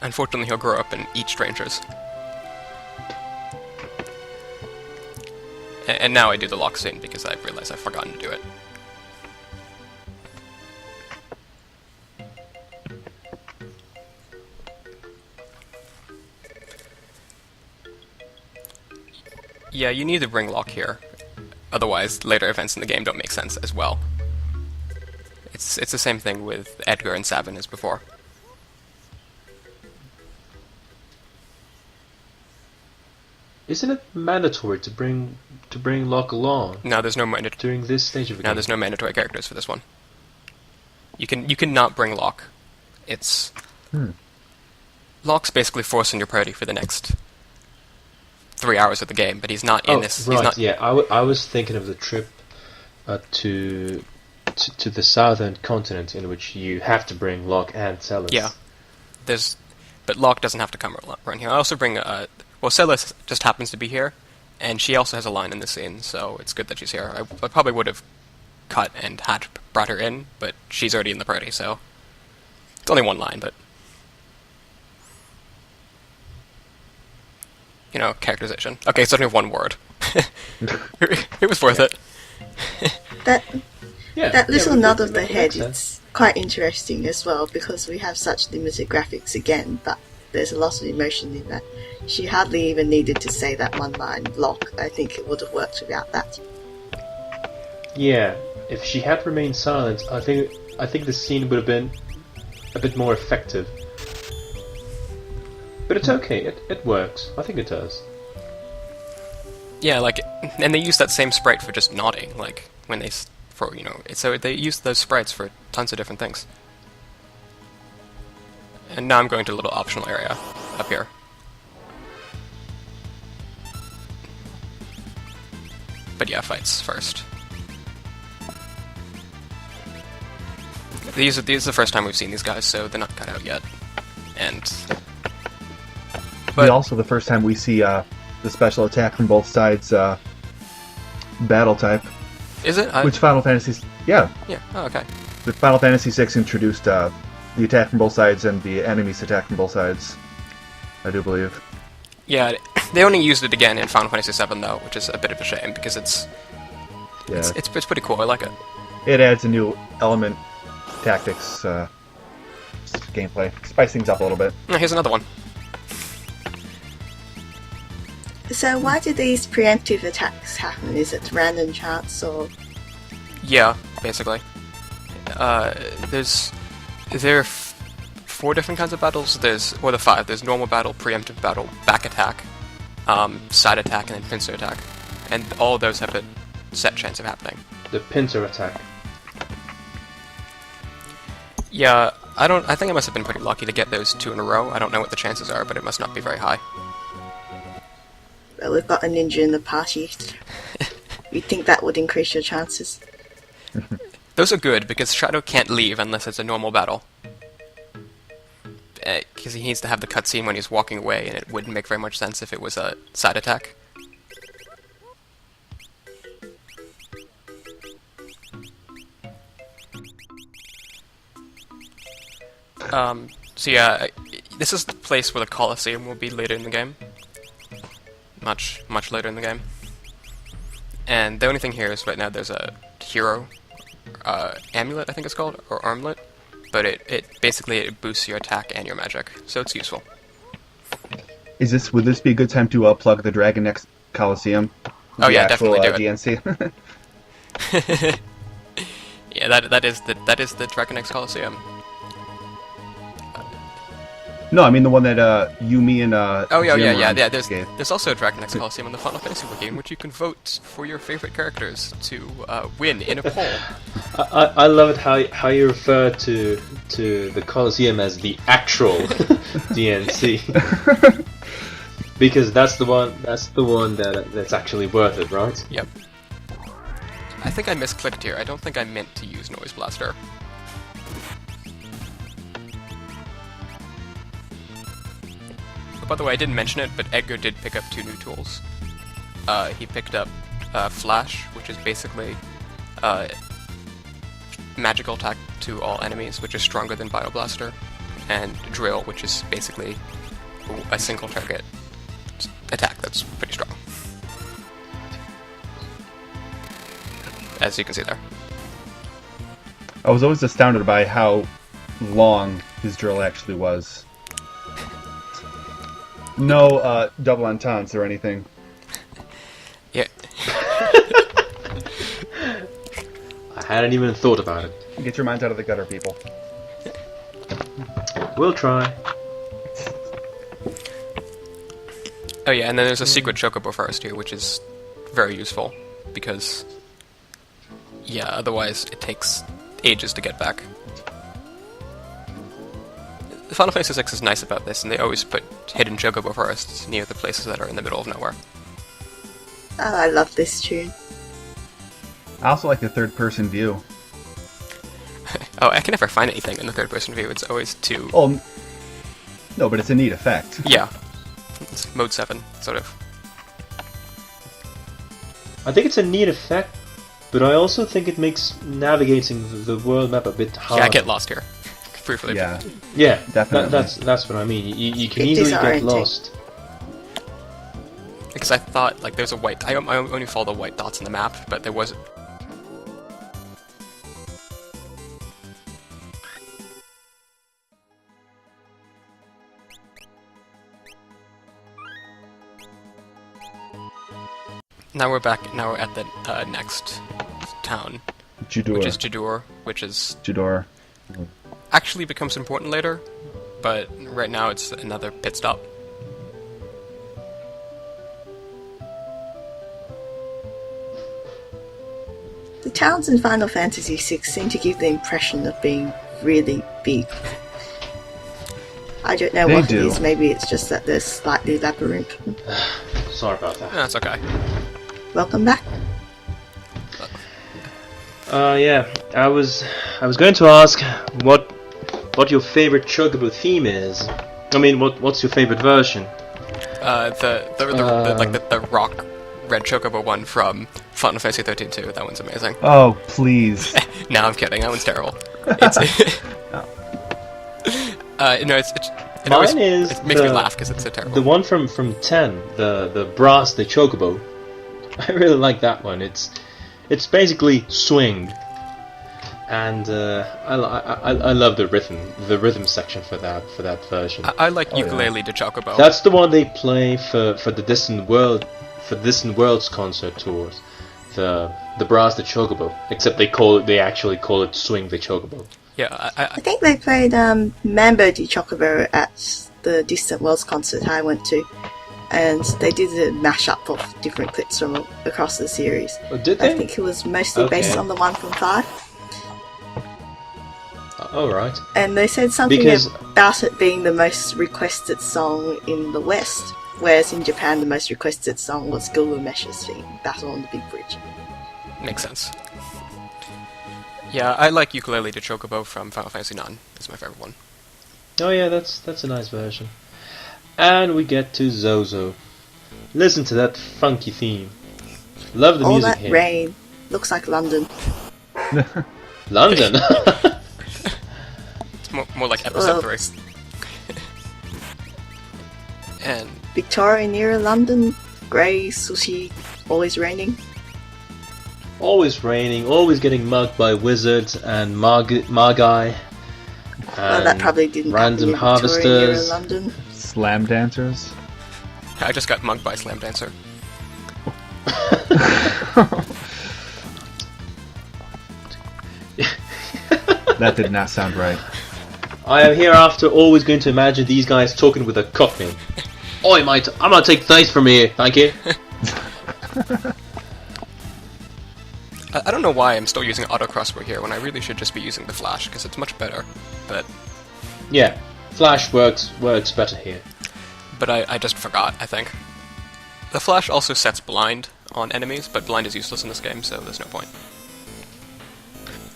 Unfortunately, he'll grow up and eat strangers. And now I do the lock scene because I realize I've forgotten to do it. Yeah, you need to bring lock here. Otherwise, later events in the game don't make sense as well. It's the same thing with Edgar and Sabin as before. Isn't it mandatory to bring Locke along? No, there's no during this stage of the game. No, there's no mandatory characters for this one. You can not bring Locke. It's Locke's basically forcing your party for the next 3 hours of the game, but he's not in this. Right, he's not. Yeah, I was thinking of the trip to the southern continent, in which you have to bring Locke and Celis. Yeah, but Locke doesn't have to come around here. I also bring Celis just happens to be here, and she also has a line in the scene, so it's good that she's here. I probably would have cut and had brought her in, but she's already in the party, so it's only one line, but you know, characterization. Okay, it's only one word. It was worth it. That little nod of the head is quite interesting as well, because we have such limited graphics again, but there's a lot of emotion in that. She hardly even needed to say that one line, Locke. I think it would have worked without that. Yeah, if she had remained silent, I think the scene would have been a bit more effective. But it's okay, it works. I think it does. Yeah, and they use that same sprite for just nodding, like, when they, so they use those sprites for tons of different things. And now I'm going to a little optional area up here. But yeah, fights first. These are the first time we've seen these guys, so they're not cut out yet. But also the first time we see the special attack from both sides battle type. Is it? Which Final Fantasy... Yeah. Yeah, oh, okay. The Final Fantasy VI introduced the attack from both sides and the enemy's attack from both sides, I do believe. Yeah, they only used it again in Final Fantasy VII, though, which is a bit of a shame, because it's pretty cool, I like it. It adds a new element, tactics, gameplay. Spice things up a little bit. Oh, here's another one. So why do these preemptive attacks happen? Is it random chance or...? Yeah, basically. There are 4 different kinds of battles. There's 5. There's normal battle, preemptive battle, back attack, side attack, and then pincer attack. And all of those have a set chance of happening. The pincer attack. Yeah, I think I must have been pretty lucky to get those 2 in a row. I don't know what the chances are, but it must not be very high. Well, we've got a ninja in the party. You'd think that would increase your chances. Those are good, because Shadow can't leave unless it's a normal battle. Because he needs to have the cutscene when he's walking away, and it wouldn't make very much sense if it was a side attack. So yeah, this is the place where the Colosseum will be later in the game. Much later in the game. And the only thing here is right now there's a hero amulet, I think it's called, or armlet, but it basically boosts your attack and your magic, so it's useful. Would this be a good time to plug the Dragon X Coliseum? Oh yeah, definitely do it. DNC. Yeah, that is the Dragon X Coliseum. No, I mean the one that you, me, and yeah. There's also a Dragon X Coliseum on the Final Fantasy Wiki, in which you can vote for your favorite characters to win in a poll. I love it how you refer to the Coliseum as the actual DNC, because that's the one that's actually worth it, right? Yep. I think I misclicked here. I don't think I meant to use Noise Blaster. By the way, I didn't mention it, but Edgar did pick up 2 new tools. He picked up Flash, which is basically magical attack to all enemies, which is stronger than Bioblaster, and Drill, which is basically a single target attack that's pretty strong. As you can see there. I was always astounded by how long his drill actually was. No double ententes or anything. Yeah. I hadn't even thought about it. Get your minds out of the gutter, people. We'll try. Oh yeah, and then there's a secret Chocobo forest here, which is very useful, because, yeah, otherwise it takes ages to get back. The Final Fantasy VI is nice about this, and they always put hidden Chocobo forests near the places that are in the middle of nowhere. Oh, I love this tune. I also like the third-person view. Oh, I can never find anything in the third-person view, it's always too... Oh, no, but it's a neat effect. Yeah. It's mode 7, sort of. I think it's a neat effect, but I also think it makes navigating the world map a bit harder. Yeah, I get lost here. Briefly. Yeah, Yeah, definitely. That's what I mean. You can It easily get disorienting. lost. Because I thought, like, there's a white... I only follow the white dots in the map, but there was... Now we're at the next town, Judur. which is Jidur, which is Judor. actually becomes important later, but right now it's another pit stop. The towns in Final Fantasy VI seem to give the impression of being really big. I don't know They what do. it is, maybe it's just that they're slightly labyrinthine. Sorry about that. That's okay. Welcome back. Yeah, I was going to ask what your favorite Chocobo theme is. I mean, what's your favorite version? The rock red chocobo one from Final Fantasy 13 too. That one's amazing. Oh, please. No, I'm kidding. That one's terrible. It's it always is it makes me the- laugh because it's so terrible. The one from 10, the brass, the Chocobo. I really like that one. It's basically swing, and I love the rhythm section for that version. I like Oh, yeah. Ukulele to Chocobo. That's the one they play for the Distant Worlds concert tours. The brass, the Chocobo. Except they actually call it swing the Chocobo. Yeah, I think they played Mambo di Chocobo at the Distant Worlds concert I went to, and they did a mashup of different clips from across the series. Oh, did I they? think it was mostly Okay. based on the one from 5, All right. and they said something Because- about it being the most requested song in the West, whereas in Japan the most requested song was Gilgamesh's theme, Battle on the Big Bridge. makes sense. Yeah, I like Ukulele to Chocobo from Final Fantasy 9. It's my favorite one. Oh yeah, that's a nice version. And we get to Zozo. Listen to that funky theme. Love the All music that here. rain looks like London. London. It's more like episode Well- 3. And Victorian era London, grey, sushi, always raining. Always raining, always getting mugged by wizards and magi. Well, that probably didn't random happen in Victorian era harvesters. London. Slam dancers. I just got mugged by Slam Dancer. That did not sound right. I am hereafter always going to imagine these guys talking with a cockney. Oi mate, I'm gonna take these from here, thank you. I don't know why I'm still using auto crossbow here when I really should just be using the flash because it's much better. But Yeah, flash works better here. I just forgot, I think. The flash also sets blind on enemies, but blind is useless in this game, so there's no point.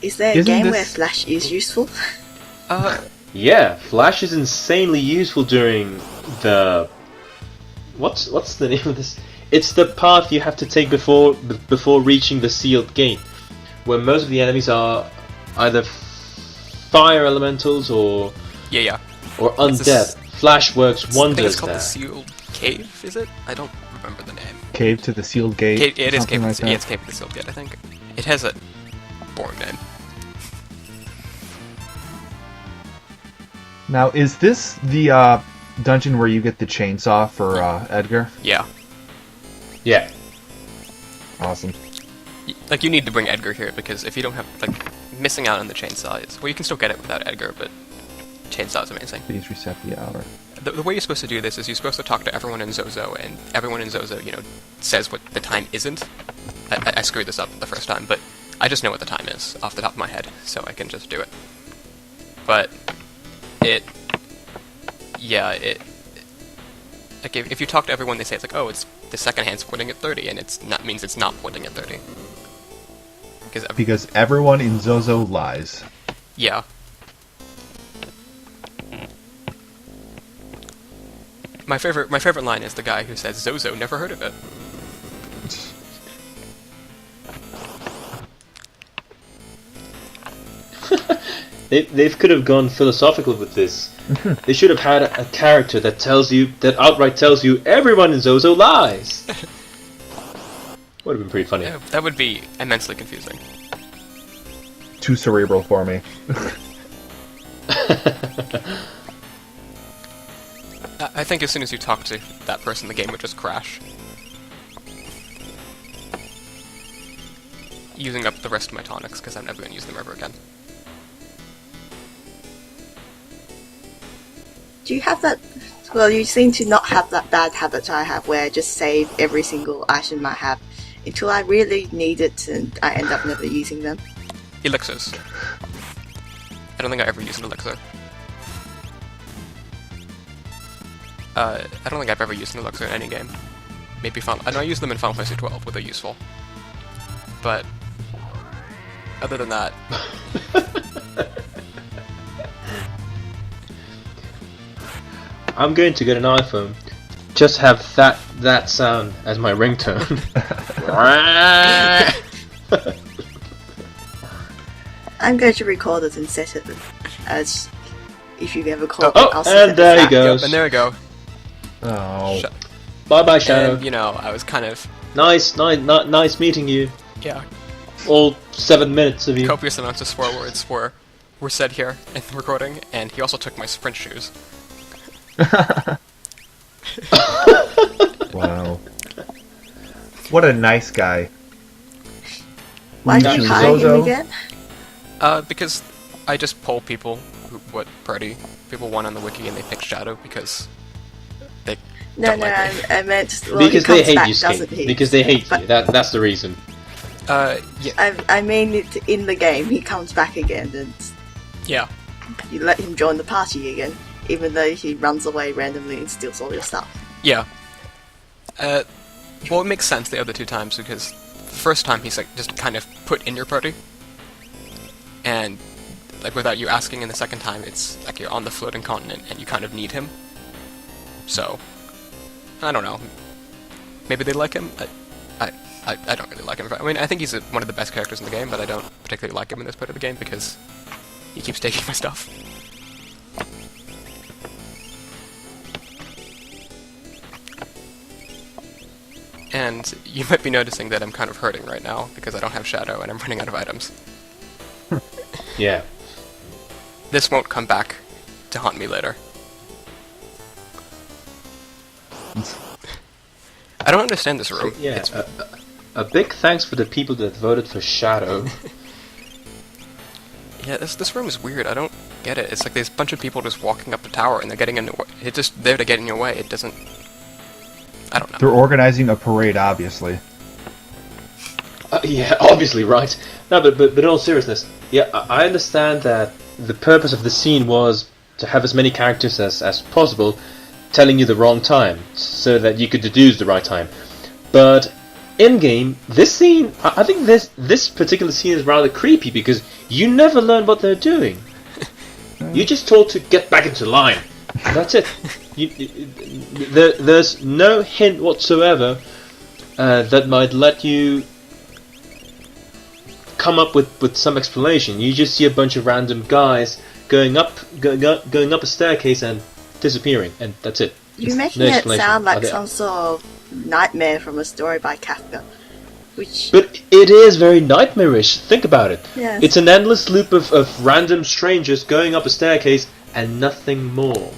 Is there a Isn't game this- where Flash is useful? Yeah, flash is insanely useful during the... What's the name of this? It's the path you have to take before reaching the sealed gate, where most of the enemies are either fire elementals or Yeah. undead. Flash works I think wonders it's called there. the Sealed Cave, is it? I don't remember the name. Cave to the Sealed Gate. It is something Cave. like that. Yeah, it's Cave to the Sealed Gate, I think. It has a boring name. Now, is this the dungeon where you get the chainsaw for Edgar? Yeah. Yeah. Awesome. Like, you need to bring Edgar here, because if you don't have, like, missing out on the chainsaw is... Well, you can still get it without Edgar, but chainsaw is amazing. Please reset the hour. The way you're supposed to do this is you're supposed to talk to everyone in Zozo, and everyone in Zozo, you know, says what the time isn't. I screwed this up the first time, but I just know what the time is off the top of my head, so I can just do it. But like if you talk to everyone, they say it's like, oh, it's the second hand's pointing at 30, and means it's not pointing at 30. Because everyone in Zozo lies. Yeah. My favorite line is the guy who says, "Zozo, never heard of it." They could have gone philosophical with this. They should have had a character that outright tells you everyone in Zozo lies. Would have been pretty funny. Yeah, that would be immensely confusing. Too cerebral for me. I think as soon as you talk to that person, the game would just crash. Using up the rest of my tonics, because I'm never going to use them ever again. Do you have that? Well, you seem to not have that bad habit I have, where I just save every single item I have until I really need it, and I end up never using them. Elixirs. I don't think I ever used an elixir. I don't think I've ever used an elixir in any game. Maybe I know I use them in Final Fantasy 12, where they're useful. But other than that, I'm going to get an iPhone. Just have that sound as my ringtone. I'm going to record it and set it as if you ever call it. Oh, I'll set and it there as he that. goes. and there we go. Oh. Bye bye, Shadow. And, you know, I was kind of, Nice meeting you. yeah, All 7 minutes of you. copious amounts of swear words were said here in the recording, and he also took my sprint shoes. Wow. What a nice guy. Why did you Nice. hire him Zozo. again? Because I just poll people what party people want on the wiki, and they pick Shadow because they No, don't no, like me. I meant well, Because he they comes hate back, you, doesn't Skate. he? Because they hate But- you. That's the reason. Yeah, I mean it in the game. He comes back again, and yeah. you let him join the party again, even though he runs away randomly and steals all your stuff. Yeah. Well, it makes sense the other two times, because the first time he's like just kind of put in your party, and like without you asking, and the second time it's like you're on the floating continent and you kind of need him. So, I don't know. Maybe they like him. I don't really like him. I mean, I think he's one of the best characters in the game, but I don't particularly like him in this part of the game because he keeps taking my stuff. And you might be noticing that I'm kind of hurting right now because I don't have Shadow and I'm running out of items. Yeah. This won't come back to haunt me later. I don't understand this room. Yeah. It's, A big thanks for the people that voted for Shadow. yeah, this room is weird. I don't get it. It's like there's a bunch of people just walking up the tower and they're getting in the way. It's just there to get in your way. It doesn't... I don't know. They're organizing a parade, obviously. Yeah, obviously, right. No, but in all seriousness, yeah, I understand that the purpose of the scene was to have as many characters as possible telling you the wrong time, so that you could deduce the right time. But in-game, this scene, I think this particular scene is rather creepy, because you never learn what they're doing. You're just told to get back into line. That's it. There's no hint come up with some explanation. You just see a bunch of random guys going up a staircase and disappearing, and that's it. You're making No it explanation. sound like Okay. some sort of nightmare from a story by Kafka. Which, But it is very nightmarish. Think about it. yes. It's an endless loop of random strangers going up a staircase and nothing more.